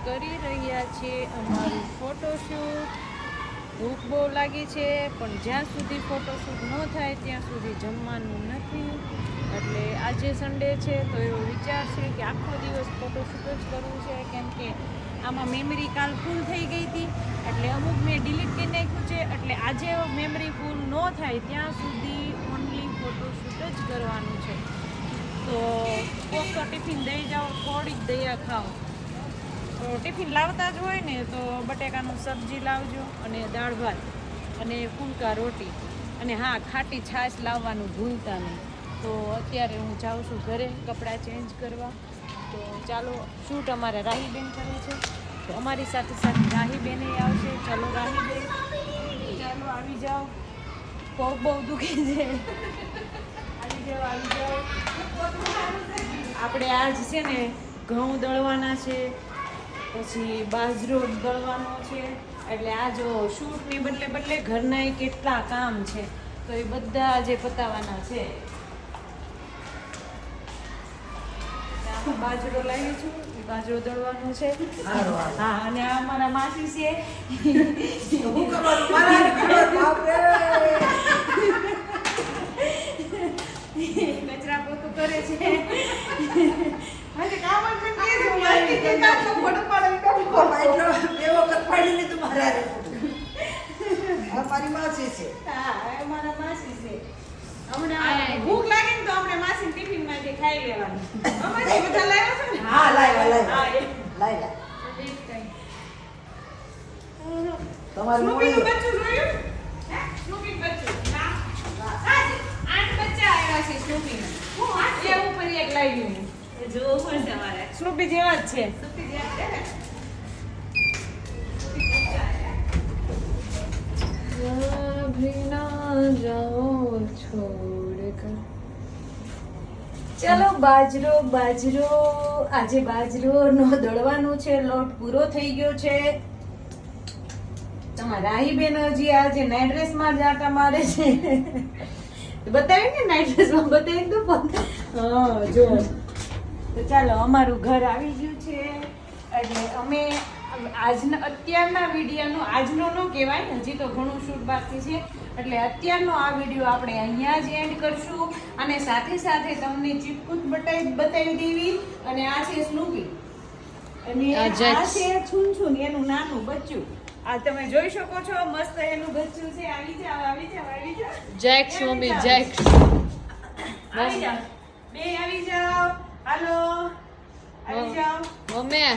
કરી રહ્યા છીએ અમારું ફોટોશૂટ. ભૂખ બહુ લાગી છે પણ જ્યાં સુધી ફોટોશૂટ ન થાય ત્યાં સુધી જમવાનું નથી. એટલે આજે સન્ડે છે તો એવો વિચાર છે કે આખો દિવસ ફોટોશૂટ જ કરવું છે, કેમ કે આમાં મેમરી કાલ ફૂલ થઈ ગઈ હતી એટલે અમુક મેં ડિલીટ કરી નાખ્યું છે. એટલે આજે મેમરી ફૂલ ન થાય ત્યાં સુધી ઓનલી ફોટોશૂટ જ કરવાનું છે. તો કોક તો ટિફિન દઈ જાઓ, થોડીક દયા ખાઓ. તો ટિફિન લાવતા જ હોય ને તો બટેકાનું સબ્જી લાવજો અને દાળ ભાત અને ફૂલકા રોટી અને હા ખાટી છાશ લાવવાનું ભૂલતા નહીં. તો અત્યારે હું જાઉં છું ઘરે કપડાં ચેન્જ કરવા. તો ચાલો શૂટ અમારે રાહીબેન કરે છે તો અમારી સાથે સાથે રાહીબેને આવશે. ચાલો રાહીબેન, ચાલો આવી જાઓ. પગ બહુ દુખે છે. આવી જાઓ, આવી જાઓ. આપણે આજ છે ને ઘઉં દળવાના છે, પછી બાજરો દળવાનો છે. એટલે આ જો શૂટની બદલે ઘરના કેટલા કામ છે તો એ બધા આજે પતાવવાના છે. બાજરો લાવી છું, બાજરો દળવાનો છે. હા, અને આ મારા માસી છે. કચરા પોતું કરે છે. ભૂખ લાગે ને તો આપણે માસી ટિફિન માંથી ખાઈ લેવાનું. બધા લાવ્યા છે ને? હા, લાવ્યા. તમારું સ્નૂપીનું બચ્ચું જોયું? હે? સ્નૂપીનું બચ્ચું. ના. આજે 8 બચ્ચા આવ્યા છે સ્નૂપીના. હું એ ઉપર એક લાવી હું. એ જોવો પણ તમારે. સ્નૂપી જેવા જ છે. સ્નૂપી જેવા છે ને? ચલો બાજરો આજે બાજરો નો દળવાનો છે. લોટ પૂરો થઈ ગયો છે. તમારા રાહીબેન હજી આજે નાઇટ ડ્રેસ માં જ આટા મારે છે. બતાવી ને નાઇટ ડ્રેસ માં બતાવી દો. હા જો. તો ચાલો અમારું ઘર આવી ગયું છે. એટલે અમે અત્યારના વિડીયોનો આજનો ન કહેવાય, હજી તો ઘણું શૂટ બાકી છે. એટલે અત્યારનો આ વિડીયો આપણે અહીંયા જ એન્ડ કરશું. અને સાથે સાથે તમને ચીપકુટ બતાવી દેવી. અને આ છે સ્નૂપી અને આ છે છુનછુન, એનું નાનું બચ્ચું. આ તમે જોઈ શકો છો, મસ્ત એનું બચ્ચું છે. આવી જાઓ. Jacks mummy, jacks. આવી જાઓ, બે આવી જાઓ. હાલો, આવી જાઓ મમ્મી